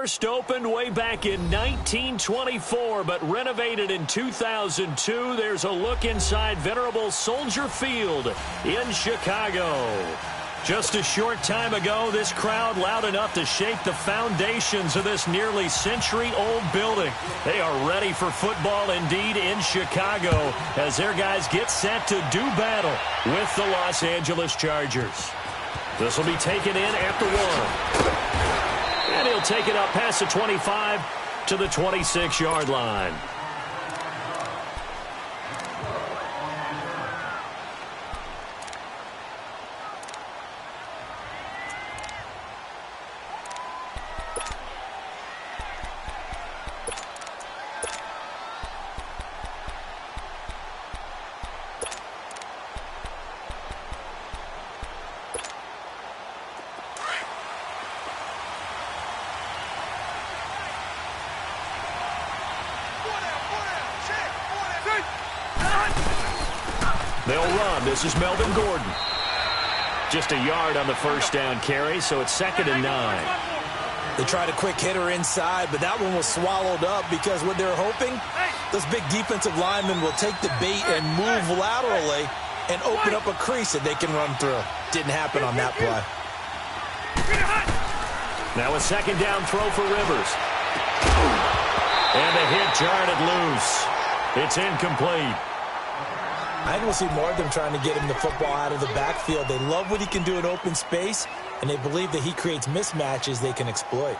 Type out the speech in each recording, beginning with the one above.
First opened way back in 1924, but renovated in 2002. There's a look inside venerable Soldier Field in Chicago. Just a short time ago, this crowd loud enough to shake the foundations of this nearly century-old building. They are ready for football indeed in Chicago as their guys get set to do battle with the Los Angeles Chargers. This will be taken in at the 1. And he'll take it up past the 25 to the 26-yard line. They'll run. This is Melvin Gordon. Just a yard on the first down carry, so it's 2nd and 9. They tried a quick hitter inside, but that one was swallowed up because what they're hoping, those big defensive linemen will take the bait and move laterally and open up a crease that they can run through. Didn't happen on that play. Now a 2nd down throw for Rivers. And the hit jarred loose. It's incomplete. I think we'll see more of them trying to get him the football out of the backfield. They love what he can do in open space, and they believe that he creates mismatches they can exploit.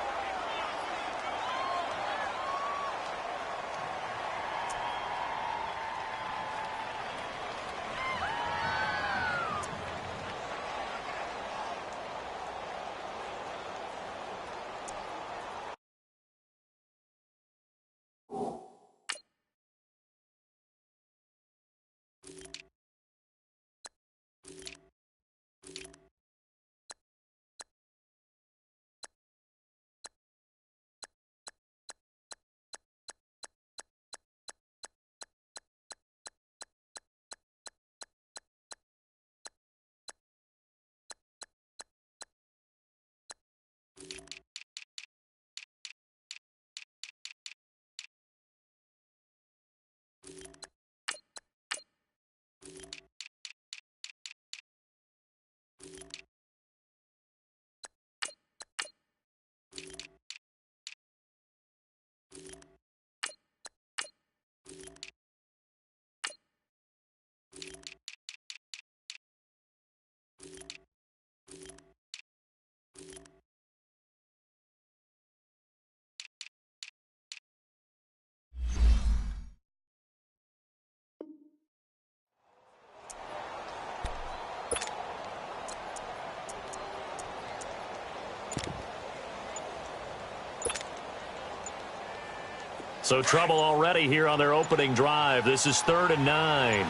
So trouble already here on their opening drive. This is 3rd and 9.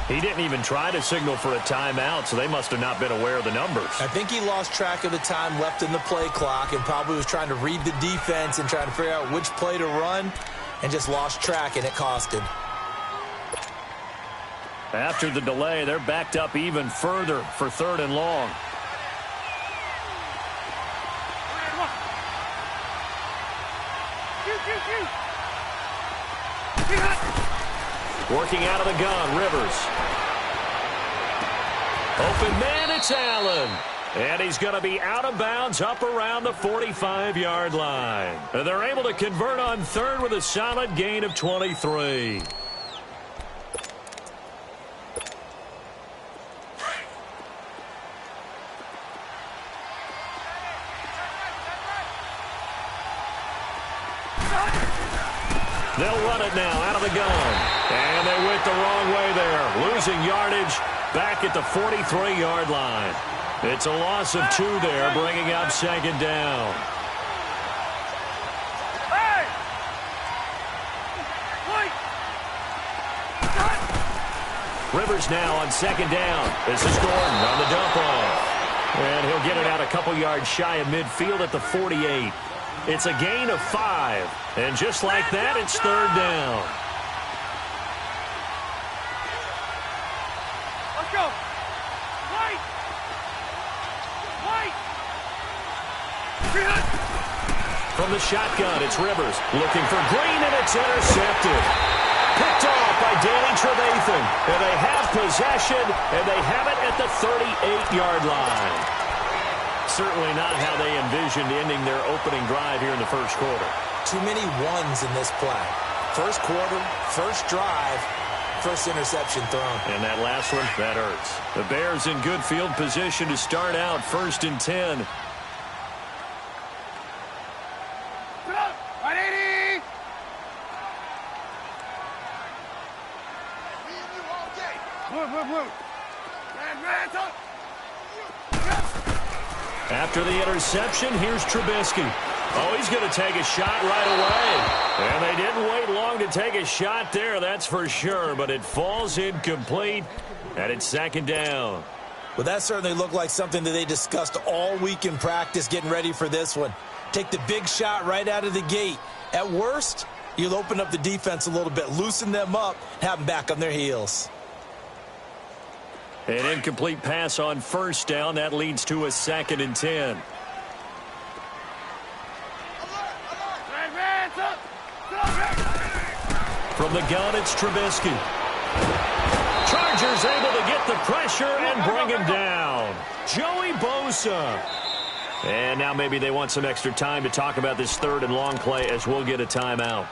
He didn't even try to signal for a timeout, so they must have not been aware of the numbers. I think he lost track of the time left in the play clock and probably was trying to read the defense and trying to figure out which play to run and just lost track, and it cost him. After the delay, they're backed up even further for 3rd and long. Working out of the gun, Rivers. Open man, it's Allen. And he's going to be out of bounds up around the 45-yard line. And they're able to convert on 3rd with a solid gain of 23. They'll run it now out of the gun. And they went the wrong way there. Losing yardage back at the 43-yard line. It's a loss of 2 there, bringing up 2nd down. Rivers now on 2nd down. This is Gordon on the dump off. And he'll get it out a couple yards shy of midfield at the 48. It's a gain of 5. And just like that, it's 3rd down. Let's go. From the shotgun, it's Rivers looking for Green, and it's intercepted. Picked off by Danny Trevathan. And they have possession, and they have it at the 38-yard line. Certainly not how they envisioned ending their opening drive here in the first quarter. Too many ones in this play. First quarter, first drive, first interception thrown. And that last one, that hurts. The Bears in good field position to start out 1st and 10. After the interception, here's Trubisky. Oh, he's going to take a shot right away. And they didn't wait long to take a shot there, that's for sure. But it falls incomplete, and it's 2nd down. Well, that certainly looked like something that they discussed all week in practice getting ready for this one. Take the big shot right out of the gate. At worst, you'll open up the defense a little bit, loosen them up, have them back on their heels. An incomplete pass on 1st down. That leads to a 2nd and 10. From the gun, it's Trubisky. Chargers able to get the pressure and bring him down. Joey Bosa. And now maybe they want some extra time to talk about this 3rd and long play as we'll get a timeout.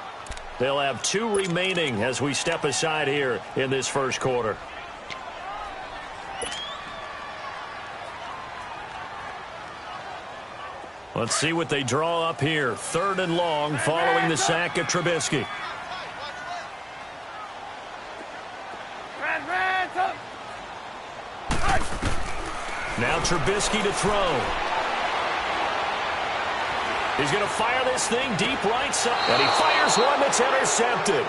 They'll have 2 remaining as we step aside here in this first quarter. Let's see what they draw up here. 3rd and long following the sack of Trubisky. Now Trubisky to throw. He's going to fire this thing deep right side. And he fires one that's intercepted.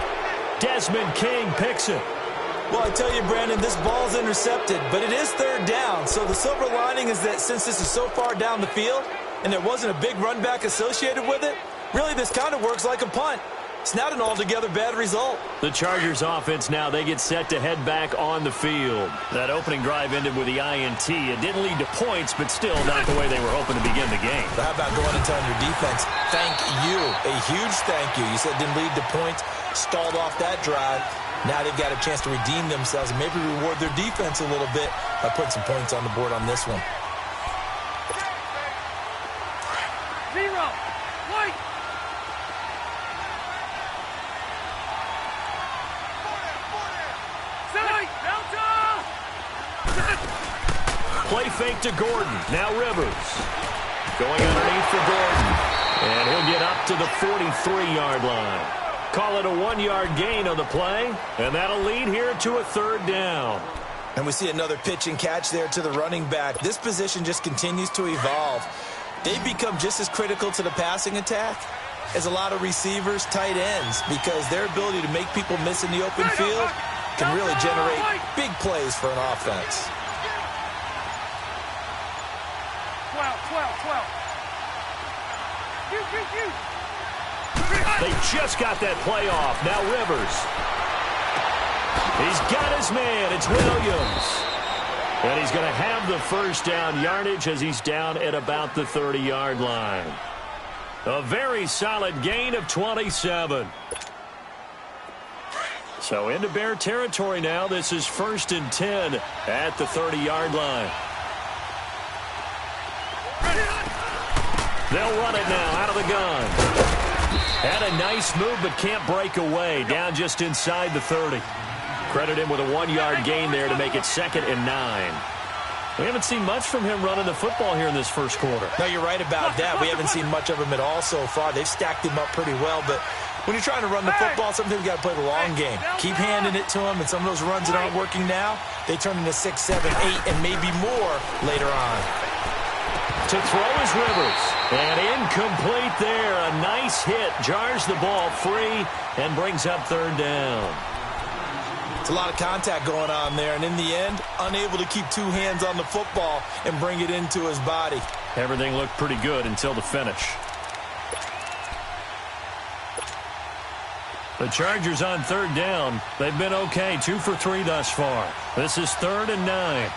Desmond King picks it. Well, I tell you, Brandon, this ball's intercepted, but it is 3rd down. So the silver lining is that since this is so far down the field and there wasn't a big run back associated with it, really this kind of works like a punt. It's not an altogether bad result. The Chargers offense now, they get set to head back on the field. That opening drive ended with the INT. It didn't lead to points, but still not the way they were hoping to begin the game. But how about going and telling your defense, thank you, a huge thank you. You said it didn't lead to points, stalled off that drive. Now they've got a chance to redeem themselves and maybe reward their defense a little bit by putting some points on the board on this one. Play fake to Gordon. Now Rivers. Going underneath for Gordon. And he'll get up to the 43-yard line. Call it a 1-yard gain on the play. And that'll lead here to a 3rd down. And we see another pitch and catch there to the running back. This position just continues to evolve. They've become just as critical to the passing attack as a lot of receivers, tight ends, because their ability to make people miss in the open field can really generate big plays for an offense. 12. They just got that play off. Now Rivers. He's got his man. It's Williams. And he's going to have the 1st down yardage as he's down at about the 30-yard line. A very solid gain of 27. So into Bear territory now. This is 1st and 10 at the 30-yard line. They'll run it now out of the gun. Had a nice move but can't break away. Down just inside the 30. Credit him with a 1-yard gain there to make it 2nd and 9. We haven't seen much from him running the football here in this first quarter. No, you're right about that. We haven't seen much of him at all so far. They've stacked him up pretty well, but when you're trying to run the football, sometimes you've got to play the long game. Keep handing it to him, and some of those runs that aren't working now, they turn into 6, 7, 8, and maybe more later on. To throw is Rivers. And incomplete there. A nice hit. Jars the ball free and brings up 3rd down. It's a lot of contact going on there, and in the end, unable to keep 2 hands on the football and bring it into his body. Everything looked pretty good until the finish. The Chargers on 3rd down. They've been okay. 2 for 3 thus far. This is 3rd and 9.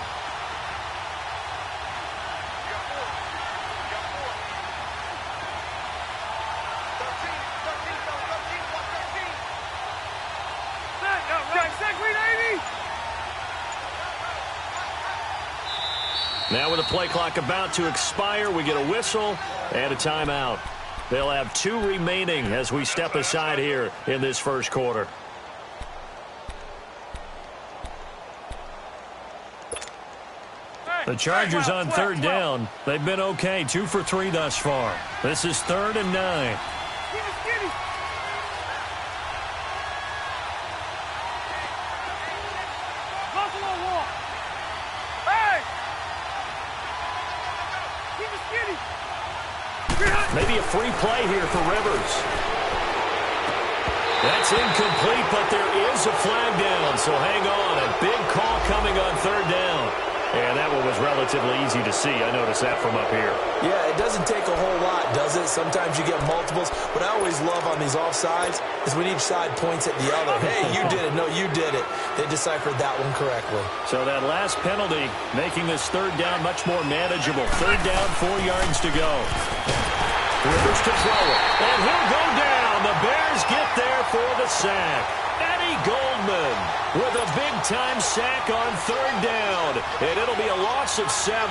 Now with the play clock about to expire, we get a whistle and a timeout. They'll have 2 remaining as we step aside here in this first quarter. The Chargers on 3rd down. They've been okay, 2 for 3 thus far. This is 3rd and 9. Maybe a free play here for Rivers. That's incomplete, but there is a flag down, so hang on. A big call coming on 3rd down. And that one was relatively easy to see. I noticed that from up here. Yeah, it doesn't take a whole lot, does it? Sometimes you get multiples. What I always love on these offsides is when each side points at the other. Hey, you did it. No, you did it. They deciphered that one correctly. So that last penalty making this 3rd down much more manageable. 3rd down, 4 yards to go. Rivers to throw it. And he'll go down. The Bears get there for the sack. Eddie Goldman with a big-time sack on 3rd down. And it'll be a loss of 7.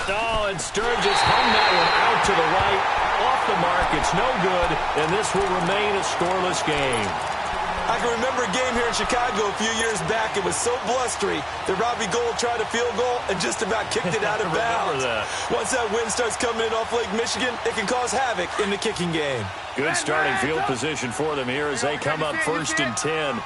Oh, and Sturgis hung that one out to the right. Off the mark. It's no good. And this will remain a scoreless game. I can remember a game here in Chicago a few years back. It was so blustery that Robbie Gould tried a field goal and just about kicked it out of bounds. Once that wind starts coming in off Lake Michigan, it can cause havoc in the kicking game. Good starting field position for them here as they come up 1st and 10.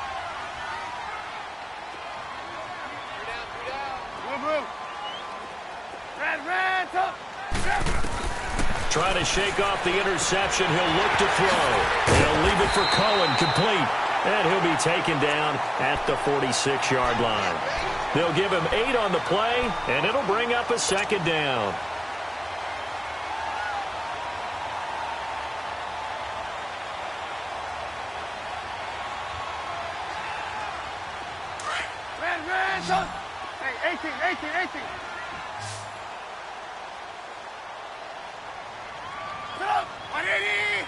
Trying to shake off the interception. He'll look to throw. He'll leave it for Cohen, complete. And he'll be taken down at the 46-yard line. They'll give him 8 on the play, and it'll bring up a 2nd down. Hey, 18. Up, 180.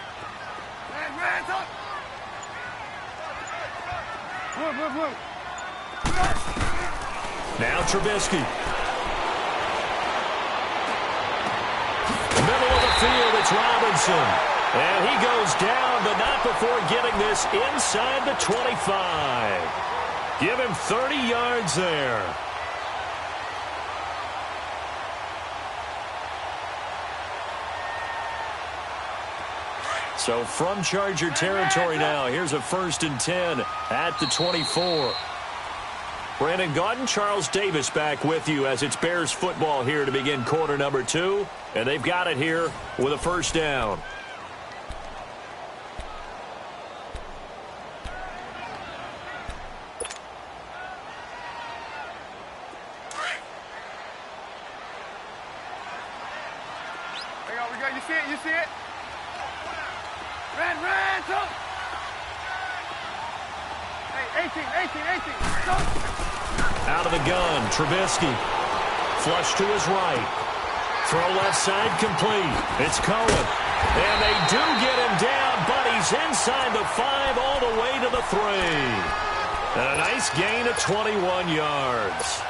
Red, Move. Now Trubisky. Middle of the field, it's Robinson. And he goes down, but not before getting this inside the 25. Give him 30 yards there. So from Charger territory now, here's a 1st and 10 at the 24. Brandon Gaudin, Charles Davis back with you as it's Bears football here to begin quarter number 2. And they've got it here with a 1st down. We got. You see it? Red, up. Hey, 18. Go. Out of the gun, Trubisky. Flush to his right. Throw left side complete. It's Cohen. And they do get him down, but he's inside the 5 all the way to the 3. And a nice gain of 21 yards.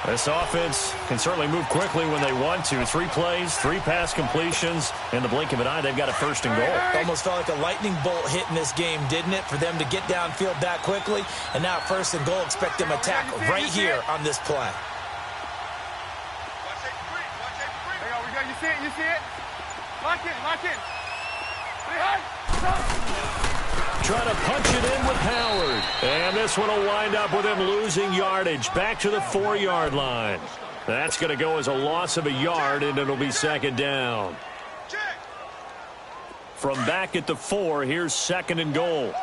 This offense can certainly move quickly when they want to. 3 plays, 3 pass completions. In the blink of an eye, they've got a 1st and goal. It almost felt like a lightning bolt hit in this game, didn't it? For them to get downfield that quickly. And now 1st and goal, expect them to attack right here on this play. You see it? Lock in. Trying to punch it in with Howard. And this one will wind up with him losing yardage. Back to the 4-yard line. That's going to go as a loss of a yard, and it'll be 2nd down. From back at the 4, here's 2nd and goal.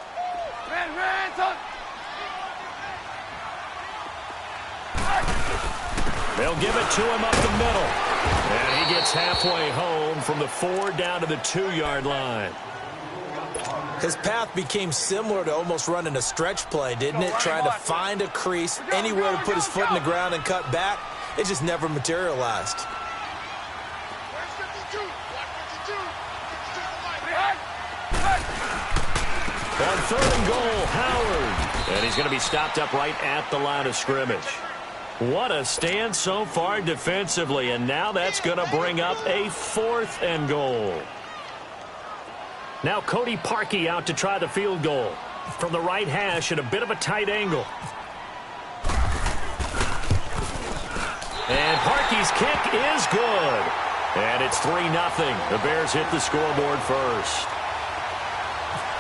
They'll give it to him up the middle. And he gets halfway home from the 4 down to the 2-yard line. His path became similar to almost running a stretch play, didn't it? Trying to find a crease, anywhere to put his foot in the ground and cut back. It just never materialized. On 3rd and goal, Howard. And he's going to be stopped up right at the line of scrimmage. What a stand so far defensively, and now that's going to bring up a 4th and goal. Now Cody Parkey out to try the field goal. From the right hash at a bit of a tight angle. And Parkey's kick is good. And it's 3-0. The Bears hit the scoreboard first.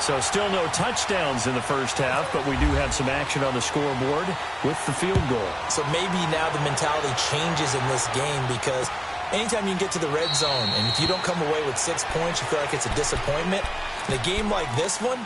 So still no touchdowns in the first half, but we do have some action on the scoreboard with the field goal. So maybe now the mentality changes in this game because anytime you can get to the red zone and if you don't come away with 6 points, you feel like it's a disappointment. In a game like this one,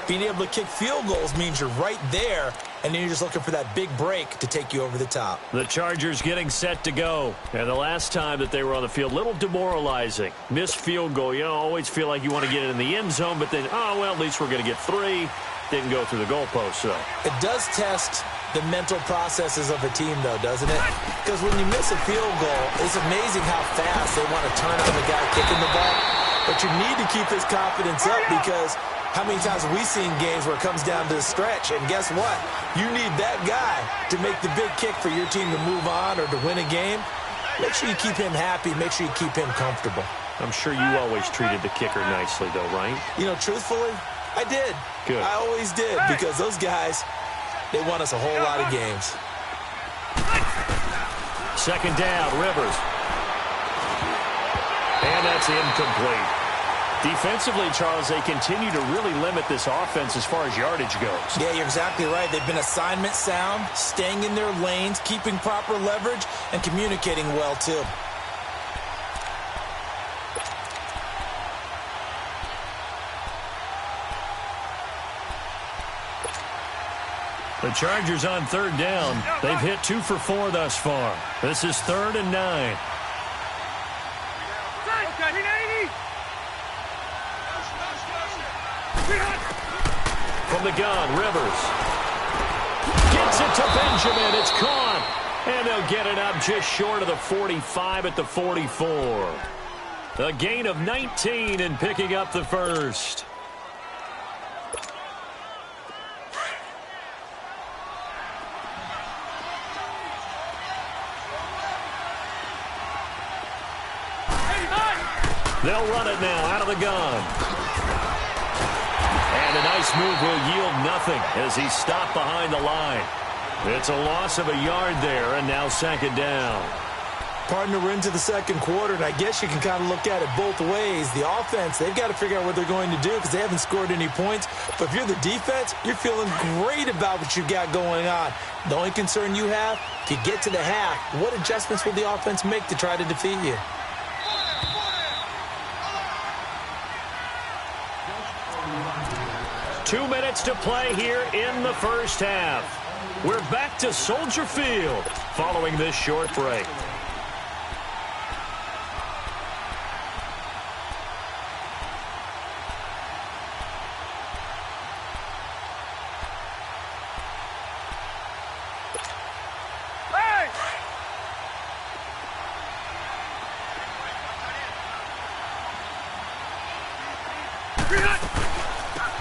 being able to kick field goals means you're right there, and then you're just looking for that big break to take you over the top. The Chargers getting set to go. And the last time that they were on the field, a little demoralizing. Missed field goal. You always feel like you want to get it in the end zone, but then, oh, well, at least we're going to get 3. Didn't go through the goalpost, so. It does test the mental processes of a team, though, doesn't it? Because when you miss a field goal, it's amazing how fast they want to turn on the guy kicking the ball. But you need to keep his confidence up because how many times have we seen games where it comes down to the stretch? And guess what? You need that guy to make the big kick for your team to move on or to win a game. Make sure you keep him happy. Make sure you keep him comfortable. I'm sure you always treated the kicker nicely, though, right? You know, truthfully, I did. Good. I always did because those guys, they won us a whole lot of games. 2nd down, Rivers. And that's incomplete. Defensively, Charles, they continue to really limit this offense as far as yardage goes. Yeah, you're exactly right. They've been assignment sound, staying in their lanes, keeping proper leverage, and communicating well, too. The Chargers on 3rd down. They've hit 2 for 4 thus far. This is 3rd and 9. From the gun, Rivers. Gets it to Benjamin. It's caught. And they'll get it up just short of the 45 at the 44. A gain of 19 and picking up the first. They'll run it now out of the gun. And a nice move will yield nothing as he's stopped behind the line. It's a loss of a yard there, and now 2nd down. Partner, we're into the 2nd quarter, and I guess you can kind of look at it both ways. The offense, they've got to figure out what they're going to do because they haven't scored any points. But if you're the defense, you're feeling great about what you've got going on. The only concern you have, if you get to the half, what adjustments will the offense make to try to defeat you? Two minutes to play here in the first half. We're back to Soldier Field following this short break.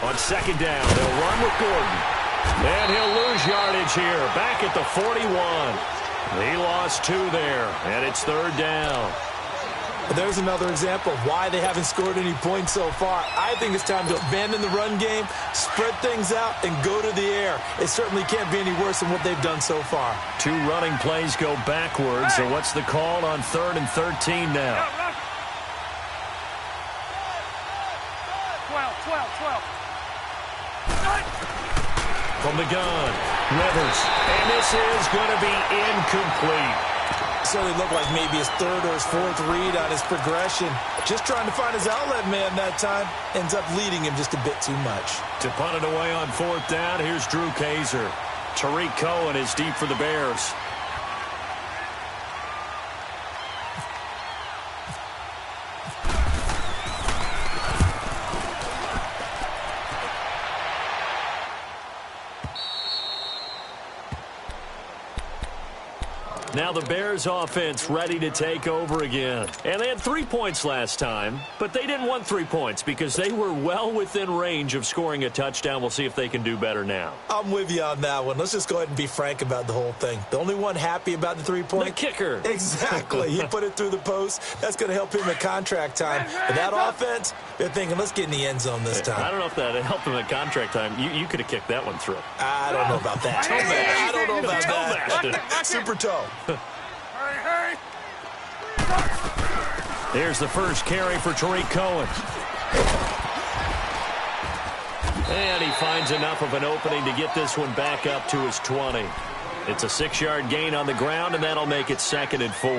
On 2nd down, they'll run with Gordon. And he'll lose yardage here, back at the 41. He lost 2 there, and it's 3rd down. There's another example of why they haven't scored any points so far. I think it's time to abandon the run game, spread things out, and go to the air. It certainly can't be any worse than what they've done so far. 2 running plays go backwards, so what's the call on 3rd and 13 now? 12. From the gun, Rivers, and this is going to be incomplete. Certainly looked like maybe his 3rd or his 4th read on his progression. Just trying to find his outlet man that time. Ends up leading him just a bit too much. To punt it away on 4th down, here's Drew Kaiser. Tariq Cohen is deep for the Bears. Now the Bears offense ready to take over again. And they had 3 points last time, but they didn't want 3 points because they were well within range of scoring a touchdown. We'll see if they can do better now. I'm with you on that one. Let's just go ahead and be frank about the whole thing. The only one happy about the 3-point? The kicker. Exactly. He put it through the post. That's going to help him at contract time. But that offense, they're thinking, let's get in the end zone this time. I don't know if that helped him at contract time. You could have kicked that one through. I don't know about that. I don't know about that. Super toe. Hurry. Here's the first carry for Tariq Cohen. And he finds enough of an opening to get this one back up to his 20. It's a 6-yard gain on the ground, and that'll make it 2nd and 4.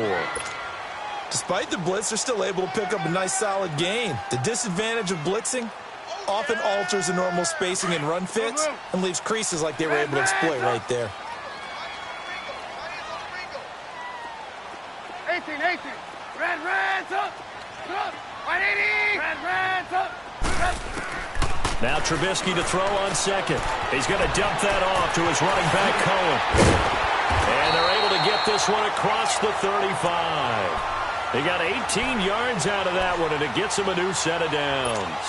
Despite the blitz, they're still able to pick up a nice, solid gain. The disadvantage of blitzing often alters the normal spacing and run fits and leaves creases like they were able to exploit right there. 18. Red, up. 180. Red, up. Now Trubisky to throw on second. He's going to dump that off to his running back, Cohen. And they're able to get this one across the 35. They got 18 yards out of that one, and it gets them a new set of downs.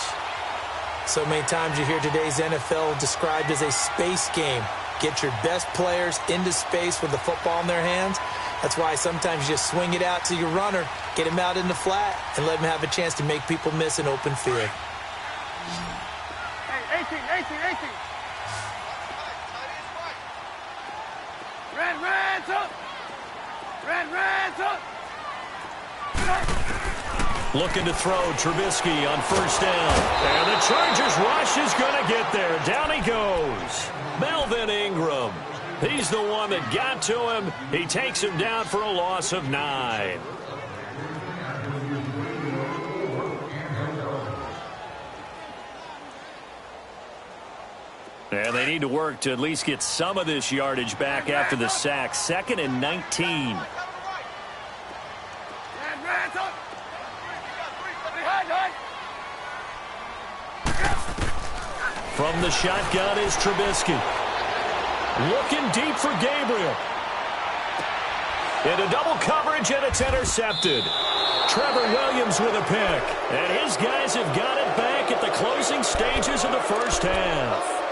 So many times you hear today's NFL described as a space game. Get your best players into space with the football in their hands. That's why sometimes you just swing it out to your runner, get him out in the flat, and let him have a chance to make people miss an open field. Hey, 18. Red, up. Red, up. Looking to throw Trubisky on first down. And the Chargers rush is going to get there. Down he goes. Melvin Ingram. He's the one that got to him. He takes him down for a loss of 9. And they need to work to at least get some of this yardage back after the sack. 2nd and 19. From the shotgun is Trubisky. Looking deep for Gabriel. Into double coverage, and it's intercepted. Trevor Williams with a pick. And his guys have got it back at the closing stages of the first half.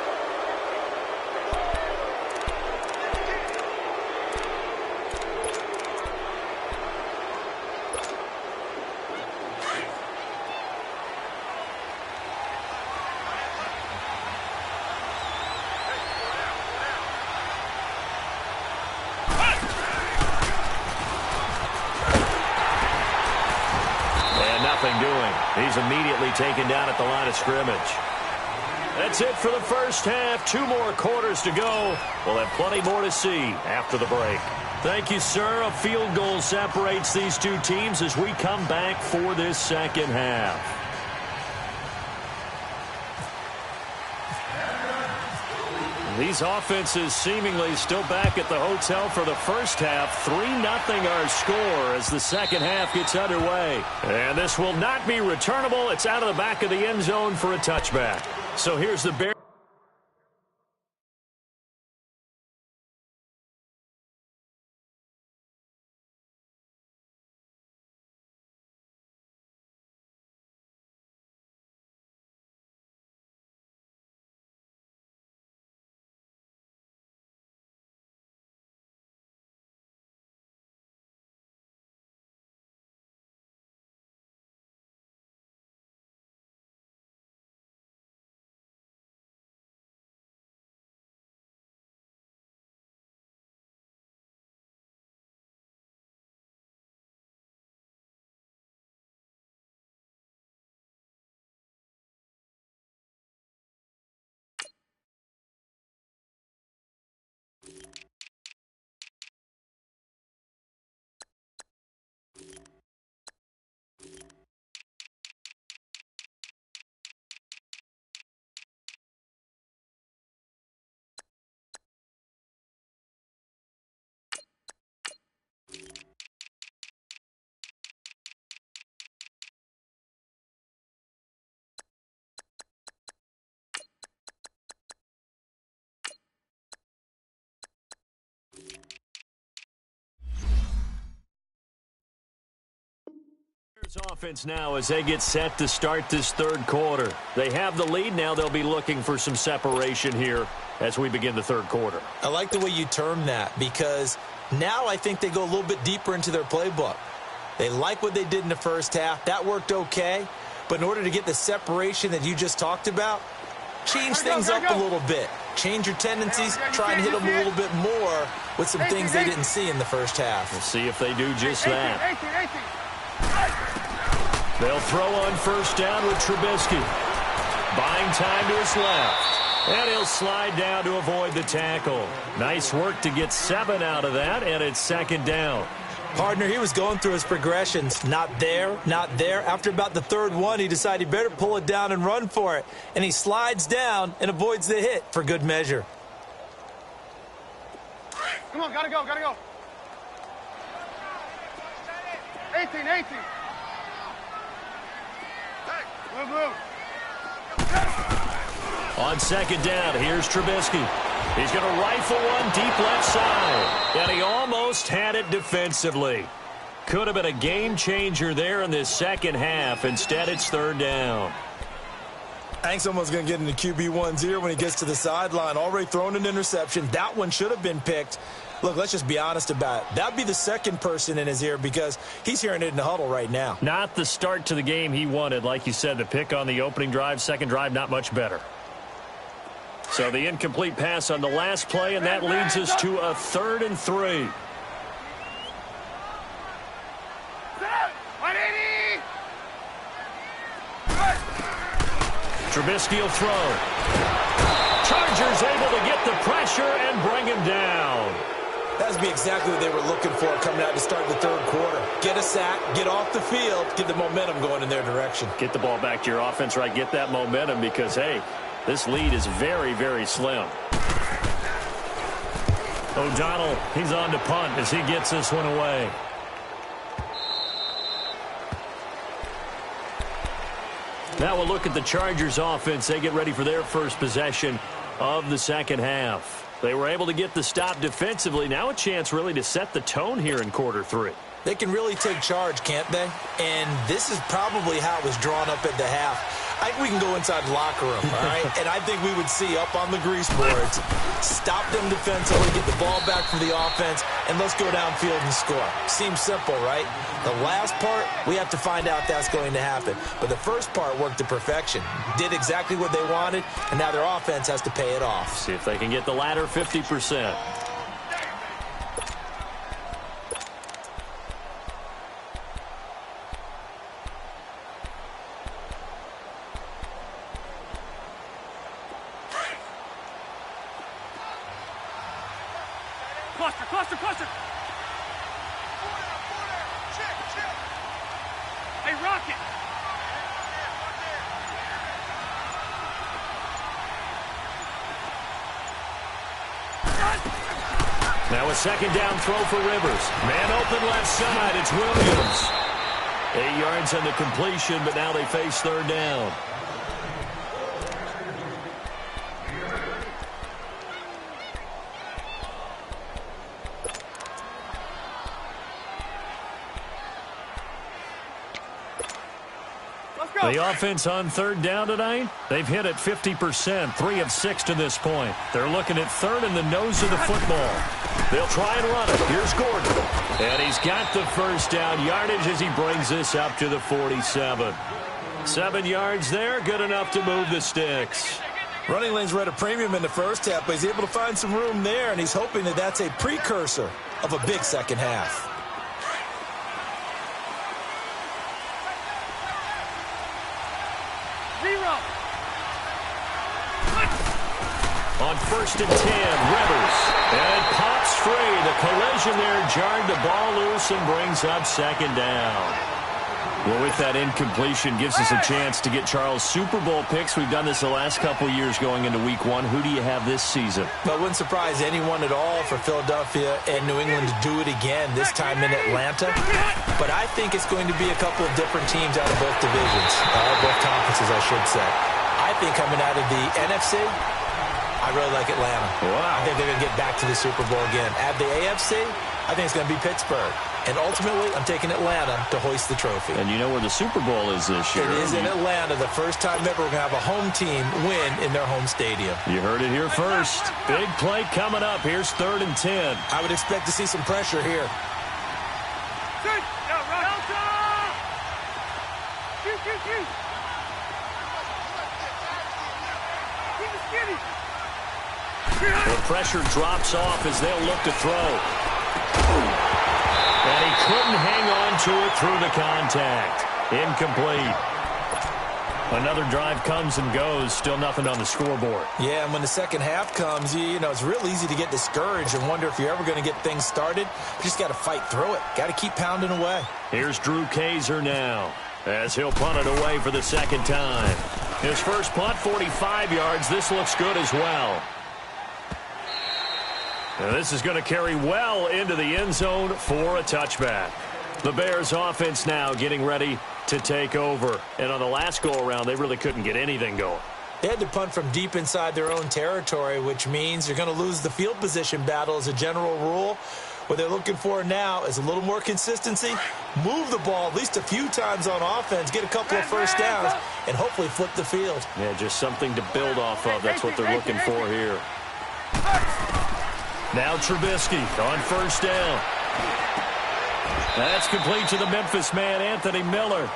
He's immediately taken down at the line of scrimmage. That's it for the first half. 2 more quarters to go. We'll have plenty more to see after the break. Thank you, sir. A field goal separates these two teams as we come back for this second half. These offenses seemingly still back at the hotel for the first half. 3-0 our score as the second half gets underway. And this will not be returnable. It's out of the back of the end zone for a touchback. So here's the Bears. Offense now as they get set to start this third quarter. They have the lead now. They'll be looking for some separation here as we begin the third quarter. I like the way you term that because now I think they go a little bit deeper into their playbook. They like what they did in the first half. That worked okay. But in order to get the separation that you just talked about, change things up a little bit. Change your tendencies. Try and hit them a little bit more with some things they didn't see in the first half. We'll see if they do just that. They'll throw on first down with Trubisky. Buying time to his left. And he'll slide down to avoid the tackle. Nice work to get 7 out of that, and it's second down. Partner, he was going through his progressions. Not there, not there. After about the third one, he decided he better pull it down and run for it. And he slides down and avoids the hit for good measure. Come on, gotta go, gotta go. 18. Move. On second down, here's Trubisky. He's going to rifle one deep left side. And he almost had it defensively. Could have been a game changer there in this second half. Instead, it's third down. I think someone's going to get into QB1's ear when he gets to the sideline. Already thrown an interception. That one should have been picked. Look, let's just be honest about it. That'd be the second person in his ear because he's hearing it in the huddle right now. Not the start to the game he wanted. Like you said, the pick on the opening drive, second drive, not much better. So the incomplete pass on the last play, and that leads us to a 3rd and 3. Trubisky will throw. Chargers able to get the pressure and bring him down. That would be exactly what they were looking for coming out to start the third quarter. Get a sack, get off the field, get the momentum going in their direction. Get the ball back to your offense, right? Get that momentum because, hey, this lead is very, very slim. O'Donnell, he's on to punt as he gets this one away. Now we'll look at the Chargers offense. They get ready for their first possession of the second half. They were able to get the stop defensively. Now a chance really to set the tone here in quarter 3. They can really take charge, can't they? And this is probably how it was drawn up at the half. I think we can go inside the locker room, all right? And I think we would see up on the grease boards, stop them defensively, get the ball back for the offense, and let's go downfield and score. Seems simple, right? The last part, we have to find out if that's going to happen. But the first part worked to perfection. Did exactly what they wanted, and now their offense has to pay it off. See if they can get the latter 50%. Cluster. Hey, Rocket. Now a second down throw for Rivers. Man open left side. It's Williams. 8 yards on the completion, but now they face third down. The offense on third down tonight, they've hit it 50%, 3 of 6 to this point. They're looking at third in the nose of the football. They'll try and run it. Here's Gordon. And he's got the first down yardage as he brings this up to the 47. 7 yards there, good enough to move the sticks. Running lanes were at a premium in the first half, but he's able to find some room there, and he's hoping that that's a precursor of a big second half. On 1st and 10, Rivers. And it pops free. The collision there jarred the ball loose and brings up second down. Well, with that incompletion, gives us a chance to get Charles Super Bowl picks. We've done this the last couple years going into week 1. Who do you have this season? Well, it wouldn't surprise anyone at all for Philadelphia and New England to do it again, this time in Atlanta. But I think it's going to be a couple of different teams out of both divisions, both conferences, I should say. I think coming out of the NFC, I really like Atlanta. Wow. I think they're going to get back to the Super Bowl again. At the AFC, I think it's going to be Pittsburgh. And ultimately, I'm taking Atlanta to hoist the trophy. And you know where the Super Bowl is this year. It is in Atlanta, the first time ever we're going to have a home team win in their home stadium. You heard it here first. Big play coming up. Here's 3rd and 10. I would expect to see some pressure here. The pressure drops off as they'll look to throw. And he couldn't hang on to it through the contact. Incomplete. Another drive comes and goes. Still nothing on the scoreboard. Yeah, and when the second half comes, you know, it's real easy to get discouraged and wonder if you're ever going to get things started. You just got to fight through it. Got to keep pounding away. Here's Drew Kaiser now as he'll punt it away for the second time. His first punt, 45 yards. This looks good as well. Now this is going to carry well into the end zone for a touchback. The Bears offense now getting ready to take over. And on the last go-around, they really couldn't get anything going. They had to punt from deep inside their own territory, which means you're going to lose the field position battle as a general rule. What they're looking for now is a little more consistency, move the ball at least a few times on offense, get a couple of first downs, and hopefully flip the field. Yeah, just something to build off of. That's what they're looking for here. Now Trubisky on first down. That's complete to the Memphis man, Anthony Miller.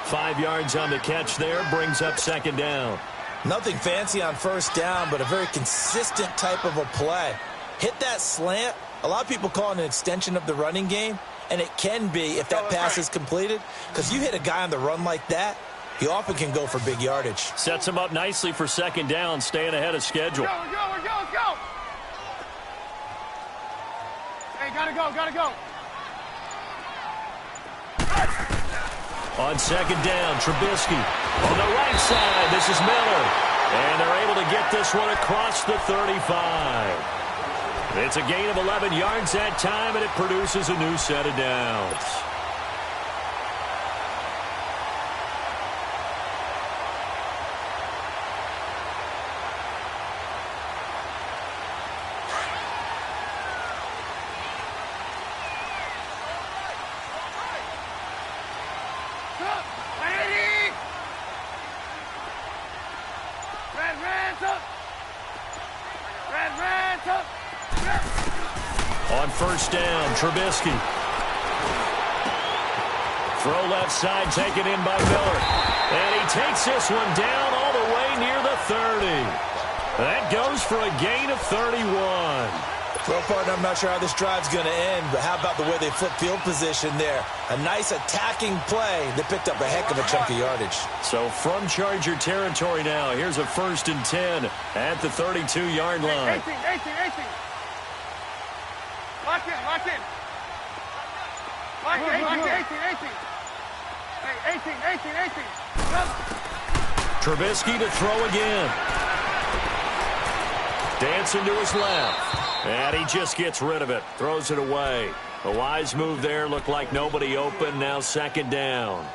5 yards on the catch there, brings up second down. Nothing fancy on first down, but a very consistent type of a play. Hit that slant. A lot of people call it an extension of the running game, and it can be if that pass is completed, because you hit a guy on the run like that, he often can go for big yardage. Sets him up nicely for second down, staying ahead of schedule. Let's go. Hey, gotta go. On second down, Trubisky on the right side. This is Miller. And they're able to get this one across the 35. It's a gain of 11 yards that time, and it produces a new set of downs. On first down, Trubisky. Throw left side, taken in by Miller. And he takes this one down all the way near the 30. That goes for a gain of 31. Well, partner, I'm not sure how this drive's going to end, but how about the way they flip field position there? A nice attacking play that picked up a heck of a chunk of yardage. So from Charger territory now, here's a 1st and 10 at the 32-yard line. 18. Lock in. Lock in, 18. Hey, 18. Trubisky to throw again. Dancing to his left. And he just gets rid of it. Throws it away. A wise move there. Looked like nobody open. Now second down.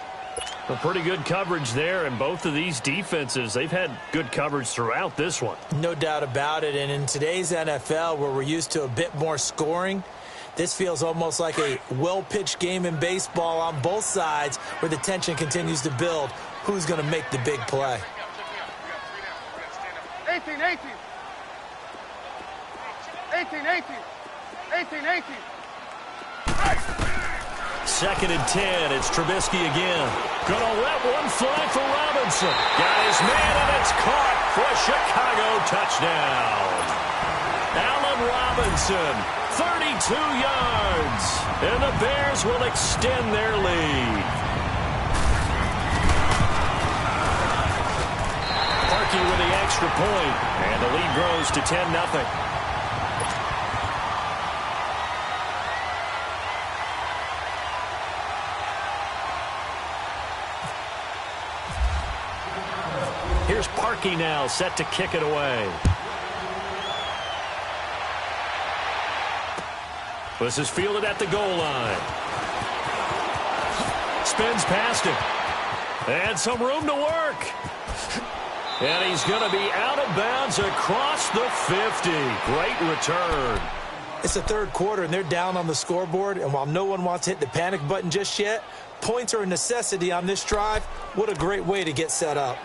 A pretty good coverage there. And both of these defenses, they've had good coverage throughout this one. No doubt about it. And in today's NFL, where we're used to a bit more scoring, this feels almost like a well-pitched game in baseball on both sides where the tension continues to build. Who's going to make the big play? 18. 2nd and 10. It's Trubisky again. Gonna let one fly for Robinson. Got his man, and it's caught for a Chicago touchdown. Allen Robinson, 32 yards. And the Bears will extend their lead. Parkey with the extra point, and the lead grows to 10-0. Here's Parkey now, set to kick it away. This is fielded at the goal line. Spins past him. And some room to work. And he's going to be out of bounds across the 50. Great return. It's the third quarter, and they're down on the scoreboard, and while no one wants to hit the panic button just yet, points are a necessity on this drive. What a great way to get set up.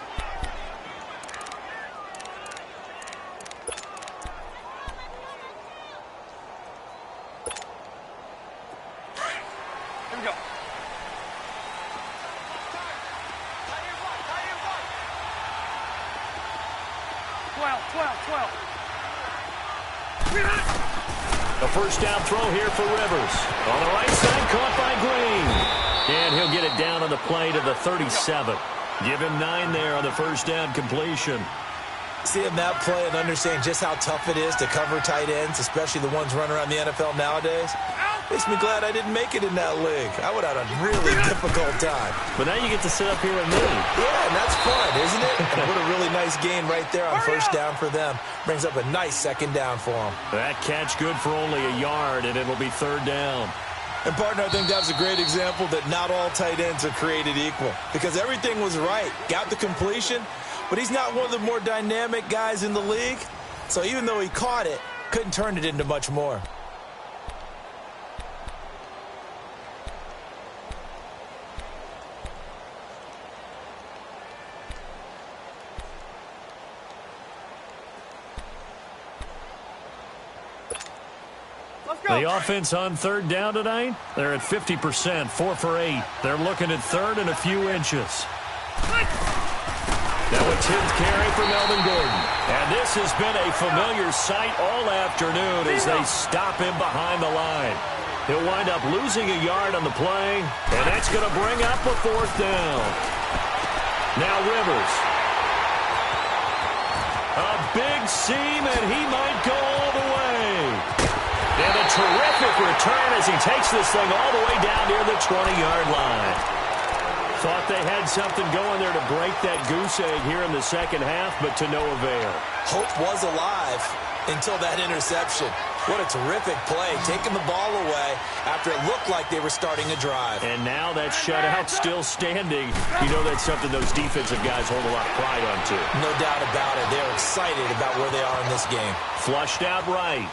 Here we go. 12. A first down throw here for Rivers. On the right side, caught by Green. And he'll get it down on the play to the 37. Give him 9 there on the first down completion. Seeing that play and understand just how tough it is to cover tight ends, especially the ones running around the NFL nowadays, makes me glad I didn't make it in that league. I would have had a really difficult time. But now you get to sit up here with me. Yeah, and that's fun, isn't it? And what a really nice gain right there on first down for them. Brings up a nice second down for them. That catch good for only a yard, and it'll be third down. And, partner, I think that was a great example that not all tight ends are created equal. Because everything was right. Got the completion, but he's not one of the more dynamic guys in the league. So even though he caught it, couldn't turn it into much more. The offense on third down tonight, they're at 50%, 4 for 8. They're looking at third and a few inches. Now a 10th carry for Melvin Gordon. And this has been a familiar sight all afternoon as they stop him behind the line. He'll wind up losing a yard on the play, and that's going to bring up a fourth down. Now Rivers. A big seam, and he might go all the way. And a terrific return as he takes this thing all the way down near the 20-yard line. Thought they had something going there to break that goose egg here in the second half, but to no avail. Hope was alive until that interception. What a terrific play, taking the ball away after it looked like they were starting a drive. And now that shutout still standing. You know that's something those defensive guys hold a lot of pride on, too. No doubt about it. They're excited about where they are in this game. Flushed out right.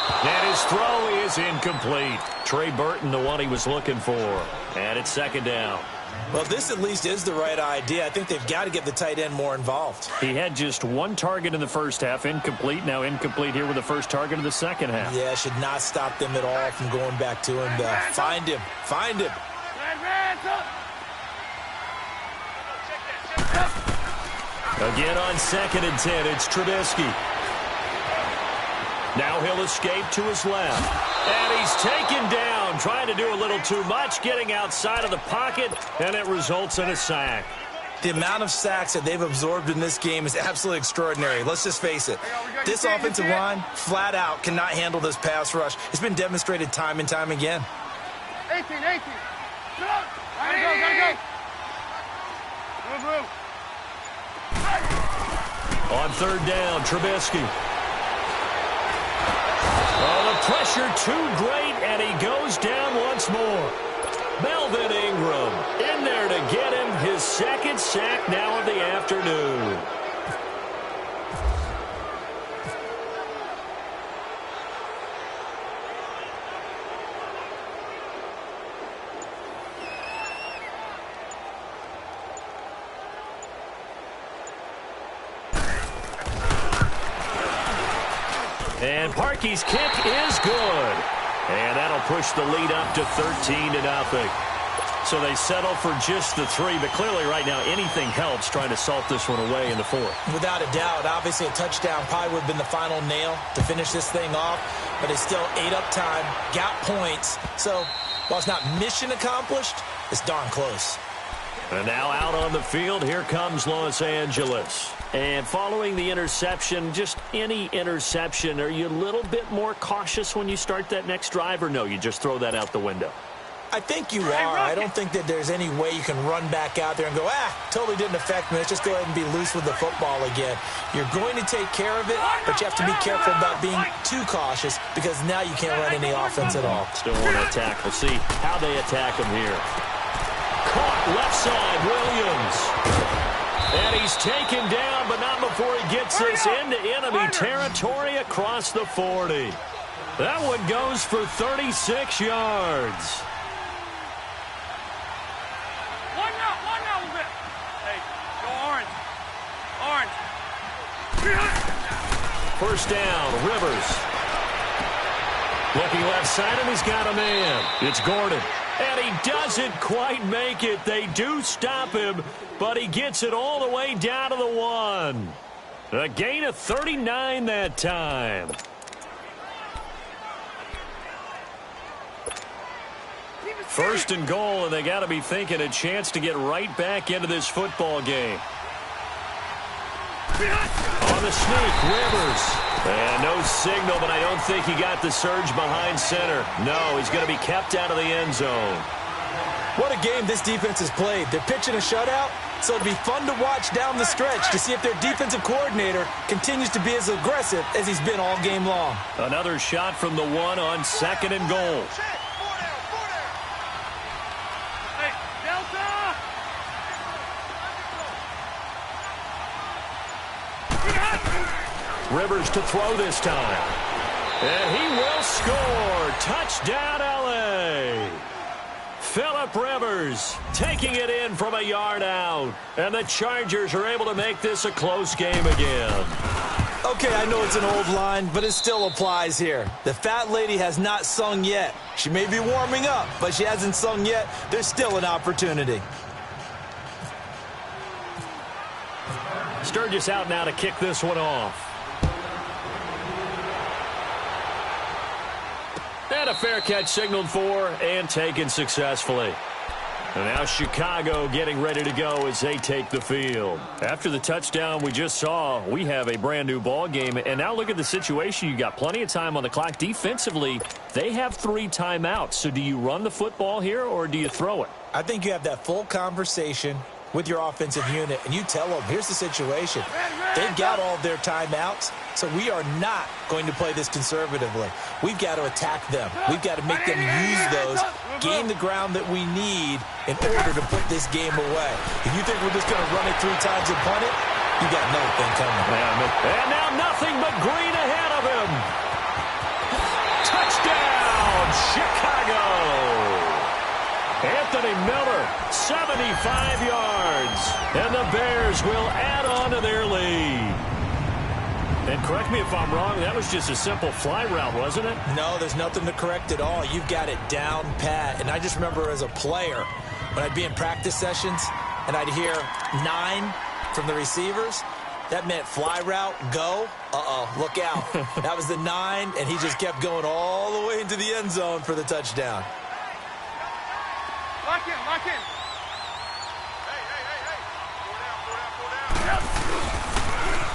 And his throw is incomplete. Trey Burton, the one he was looking for. And it's second down. Well, this at least is the right idea. I think they've got to get the tight end more involved. He had just one target in the first half, incomplete. Now incomplete here with the first target of the second half. Yeah, should not stop them at all from going back to him. Find him. Find him. Again on 2nd and 10, it's Trubisky. Now he'll escape to his left. And he's taken down, trying to do a little too much, getting outside of the pocket, and it results in a sack. The amount of sacks that they've absorbed in this game is absolutely extraordinary. Let's just face it. This offensive line, flat out, cannot handle this pass rush. It's been demonstrated time and time again. 18. Gotta go. Move. On third down, Trubisky. Oh, the pressure too great, and he goes down once more. Melvin Ingram in there to get him his second sack now of the afternoon. And Parkey's kick is good. And that'll push the lead up to 13-0. So they settle for just the 3, but clearly right now anything helps trying to salt this one away in the 4th. Without a doubt, obviously a touchdown probably would have been the final nail to finish this thing off, but it's still ate up time, got points. So while it's not mission accomplished, it's darn close. And now out on the field, here comes Los Angeles. And following the interception, just any interception, are you a little bit more cautious when you start that next drive, or no, you just throw that out the window? I think you are. I don't think that there's any way you can run back out there and go, totally didn't affect me. Let's just go ahead and be loose with the football again. You're going to take care of it, but you have to be careful about being too cautious because now you can't run any offense at all. Still want to attack. We'll see how they attack him here. Caught left side, Williams. And he's taken down, but not before he gets us into enemy territory across the 40. That one goes for 36 yards. One now a little bit. Hey, go orange. First down, Rivers. Looking left side, and he's got a man. It's Gordon. And he doesn't quite make it. They do stop him, but he gets it all the way down to the 1. A gain of 39 that time. First and goal, and they got to be thinking a chance to get right back into this football game. On the sneak, Rivers. And no signal, but I don't think he got the surge behind center. No, he's going to be kept out of the end zone. What a game this defense has played. They're pitching a shutout, so it'll be fun to watch down the stretch to see if their defensive coordinator continues to be as aggressive as he's been all game long. Another shot from the 1 on second and goal. Hey, Delta! Rivers to throw this time. And he will score. Touchdown, L.A. Phillip Rivers taking it in from a yard out. And the Chargers are able to make this a close game again. Okay, I know it's an old line, but it still applies here. The fat lady has not sung yet. She may be warming up, but she hasn't sung yet. There's still an opportunity. Sturgis out now to kick this one off. And a fair catch signaled for and taken successfully. And now Chicago getting ready to go as they take the field. After the touchdown we just saw, we have a brand new ball game. And now look at the situation. You got plenty of time on the clock. Defensively, they have 3 timeouts. So do you run the football here or do you throw it? I think you have that full conversation with your offensive unit, and you tell them, here's the situation. They've got all their timeouts, so we are not going to play this conservatively. We've got to attack them. We've got to make them use those, gain the ground that we need in order to put this game away. If you think we're just going to run it 3 times and punt it, you got another thing coming. And now nothing but green ahead of him. Touchdown, Chicago. Anthony Miller, 75 yards. And the Bears will add on to their lead. And correct me if I'm wrong, that was just a simple fly route, wasn't it? No, there's nothing to correct at all. You've got it down pat. And I just remember as a player, when I'd be in practice sessions and I'd hear 9 from the receivers, that meant fly route, go. Look out. That was the 9, and he just kept going all the way into the end zone for the touchdown. Lock in, lock in. Hey.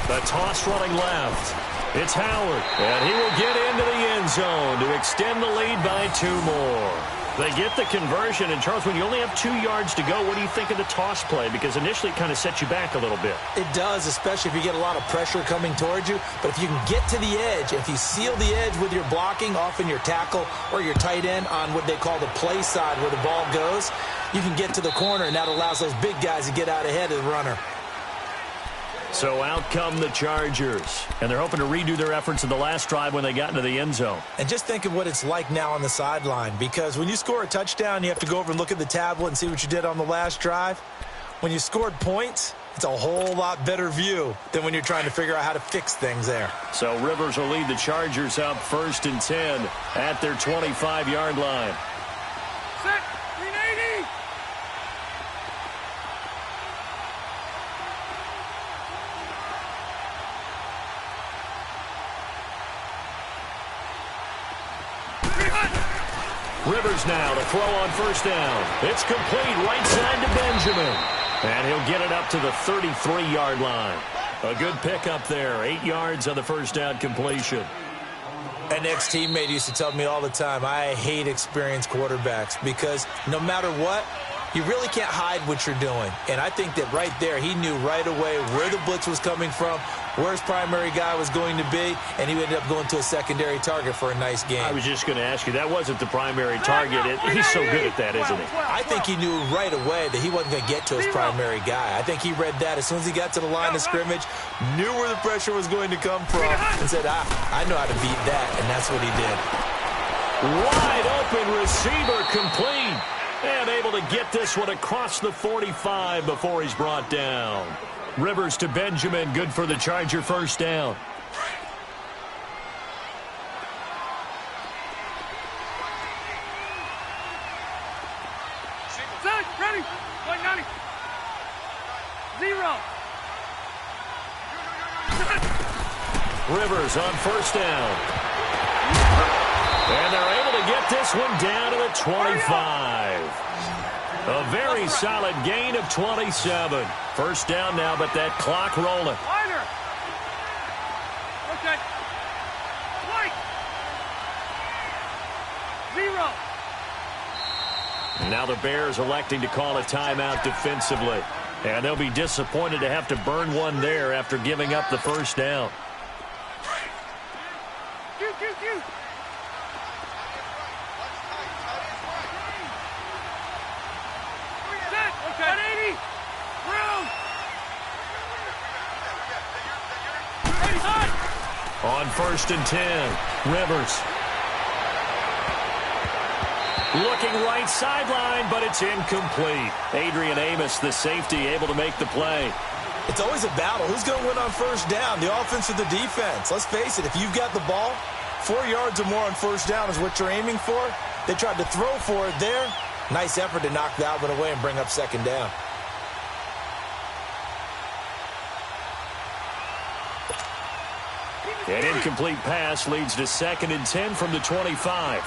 The toss running left. It's Howard, and he will get into the end zone to extend the lead by 2 more. They get the conversion, and Charles, when you only have 2 yards to go, what do you think of the toss play? Because initially it kind of sets you back a little bit. It does, especially if you get a lot of pressure coming towards you. But if you can get to the edge, if you seal the edge with your blocking, often your tackle or your tight end on what they call the play side where the ball goes, you can get to the corner, and that allows those big guys to get out ahead of the runner. So out come the Chargers, and they're hoping to redo their efforts in the last drive when they got into the end zone. And just think of what it's like now on the sideline, because when you score a touchdown, you have to go over and look at the tablet and see what you did on the last drive. When you scored points, it's a whole lot better view than when you're trying to figure out how to fix things there. So Rivers will lead the Chargers up 1st and 10 at their 25-yard line. Set. 380. Rivers now to throw on 1st down. It's complete right side to Benjamin. And he'll get it up to the 33-yard line. A good pickup there. 8 yards on the 1st down completion. An ex-teammate used to tell me all the time, I hate experienced quarterbacks because no matter what, you really can't hide what you're doing. And I think that right there, he knew right away where the blitz was coming from, where his primary guy was going to be, and he ended up going to a secondary target for a nice game. I was just going to ask you, that wasn't the primary target. He's so good at that, isn't he? I think he knew right away that he wasn't going to get to his primary guy. I think he read that as soon as he got to the line of scrimmage, knew where the pressure was going to come from, and said, I know how to beat that, and that's what he did. Wide open receiver complete. And able to get this one across the 45 before he's brought down. Rivers to Benjamin, good for the Charger first down. Set, ready, 190. 0. Rivers on first down. And they're able to get this one down to the 25. A very solid gain of 27. First down now, but that clock rolling. Wider. Okay. White. 0. Now the Bears electing to call a timeout defensively. And they'll be disappointed to have to burn one there after giving up the first down. Q. Okay. 180. Room. 80. On first and 10, Rivers. Looking right sideline, but it's incomplete. Adrian Amos, the safety, able to make the play. It's always a battle. Who's going to win on first down, the offense or the defense? Let's face it, if you've got the ball, 4 yards or more on first down is what you're aiming for. They tried to throw for it there. Nice effort to knock that one away and bring up second down. An incomplete pass leads to second and 10 from the 25.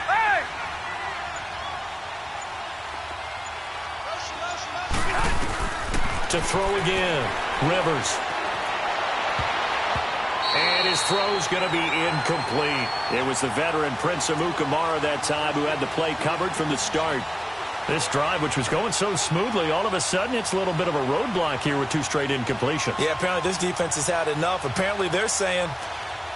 Hey! To throw again, Rivers. And his throw's going to be incomplete. It was the veteran Prince Amukamara that time who had the play covered from the start. This drive, which was going so smoothly, all of a sudden it's a little bit of a roadblock here with 2 straight incompletions. Yeah, apparently this defense has had enough. Apparently they're saying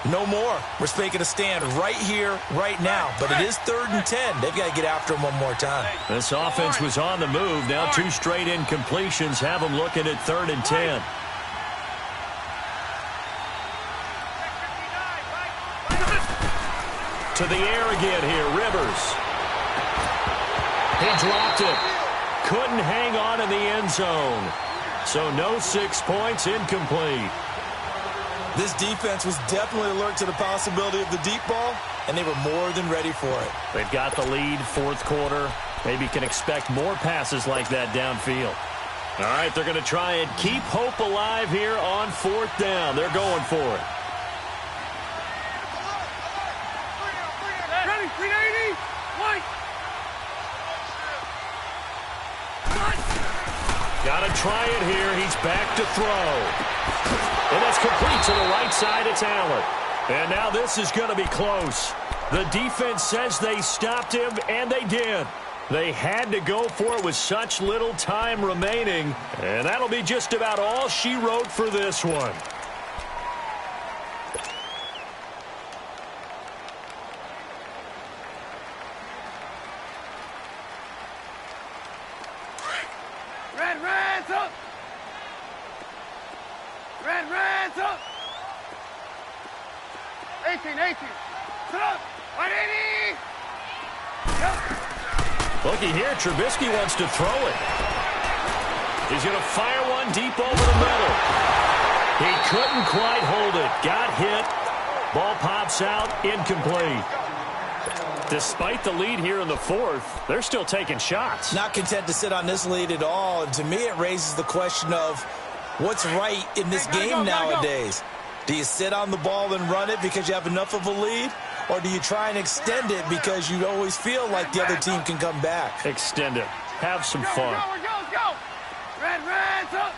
no more. We're making a stand right here, right now. But it is 3rd and 10. They've got to get after him one more time. This offense was on the move. Now 2 straight incompletions have them looking at 3rd and 10. To the air again here, Rivers. He dropped it. Couldn't hang on in the end zone. So no 6 points, incomplete. This defense was definitely alert to the possibility of the deep ball, and they were more than ready for it. They've got the lead, 4th quarter. Maybe can expect more passes like that downfield. All right, they're going to try and keep hope alive here on 4th down. They're going for it. Ready, 380. White. Got to try it here. He's back to throw. And that's complete to the right side. It's Allen. And now this is going to be close. The defense says they stopped him, and they did. They had to go for it with such little time remaining. And that'll be just about all she wrote for this one. Reds up! Reds up! 18. Sit up! 180! Yep. Looky here, Trubisky wants to throw it. He's going to fire one deep over the middle. He couldn't quite hold it. Got hit. Ball pops out, incomplete. Despite the lead here in the 4th, they're still taking shots. Not content to sit on this lead at all. And to me, it raises the question of what's right in this game nowadays. Do you sit on the ball and run it because you have enough of a lead? Or do you try and extend it because you always feel like the other team can come back? Extend it. Have some fun. Go! Reds up!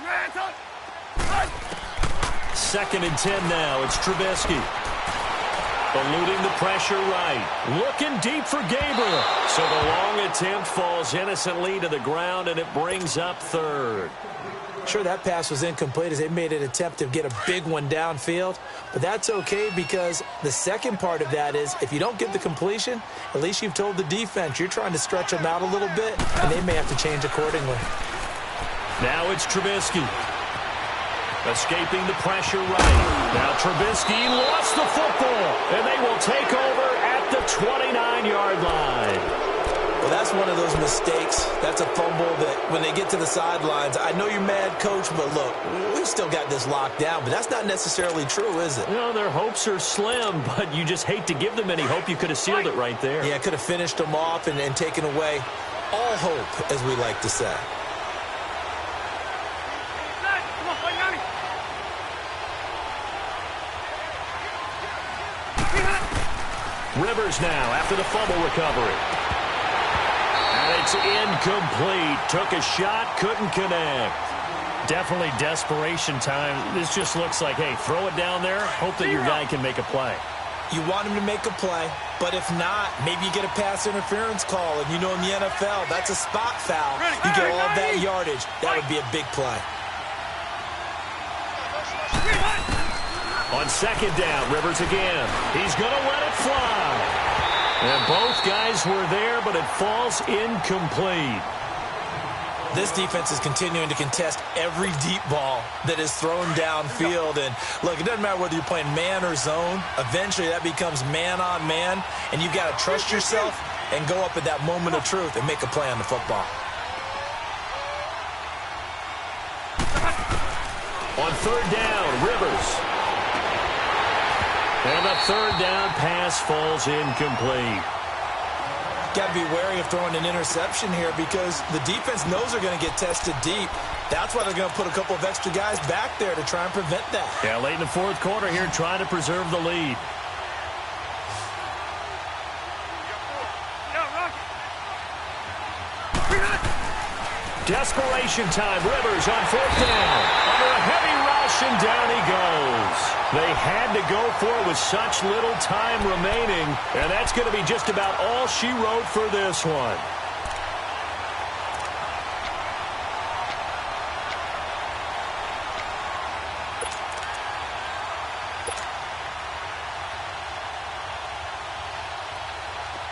Reds up! 2nd and 10 now. It's Trubisky. Eluding the pressure right. Looking deep for Gabriel. So the long attempt falls innocently to the ground, and it brings up third. Sure, that pass was incomplete as they made an attempt to get a big one downfield, but that's okay because the second part of that is if you don't get the completion, at least you've told the defense you're trying to stretch them out a little bit, and they may have to change accordingly. Now it's Trubisky. Escaping the pressure right. Now Trubisky lost the football, and they will take over at the 29-yard line. Well, that's one of those mistakes. That's a fumble that when they get to the sidelines, I know you're mad, Coach, but look, we've still got this locked down, but that's not necessarily true, is it? No, their hopes are slim, but you just hate to give them any hope. You could have sealed it right there. Yeah, could have finished them off and taken away all hope, as we like to say. Rivers now after the fumble recovery. And it's incomplete. Took a shot, couldn't connect. Definitely desperation time. This just looks like, hey, throw it down there, hope that your guy can make a play. You want him to make a play, but if not, maybe you get a pass interference call. And you know in the NFL, that's a spot foul. You get all that yardage. That would be a big play. On second down, Rivers again. He's going to let it fly. And both guys were there, but it falls incomplete. This defense is continuing to contest every deep ball that is thrown downfield. And, look, it doesn't matter whether you're playing man or zone. Eventually, that becomes man on man. And you've got to trust yourself and go up at that moment of truth and make a play on the football. On third down, Rivers. And the third down pass falls incomplete. Got to be wary of throwing an interception here because the defense knows they're going to get tested deep. That's why they're going to put a couple of extra guys back there to try and prevent that. Yeah, late in the fourth quarter here, trying to preserve the lead. Desperation time. Rivers on fourth down. Under a heavy rush, and down he goes. They had to go for it with such little time remaining, and that's going to be just about all she wrote for this one.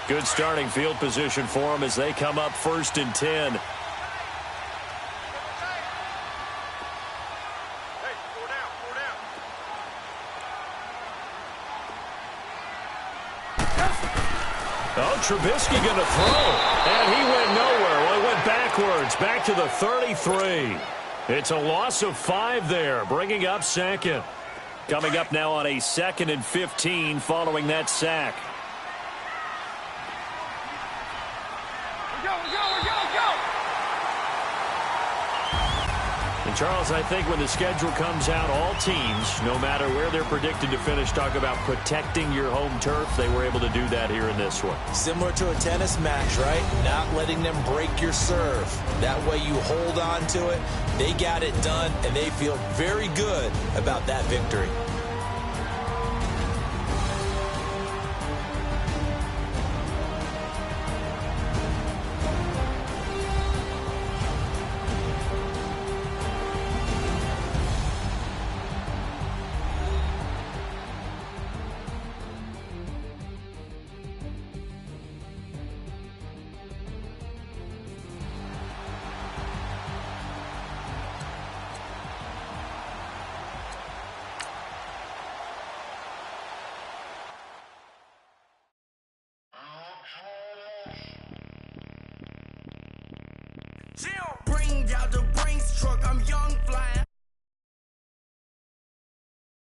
Good starting field position for them as they come up 1st and 10. Oh, Trubisky going to throw. And he went nowhere. Well, he went backwards, back to the 33. It's a loss of 5 there, bringing up second. Coming up now on a 2nd and 15 following that sack. And Charles, I think when the schedule comes out, all teams, no matter where they're predicted to finish, talk about protecting your home turf. They were able to do that here in this one. Similar to a tennis match, right? Not letting them break your serve. That way you hold on to it. They got it done, and they feel very good about that victory. Bring out the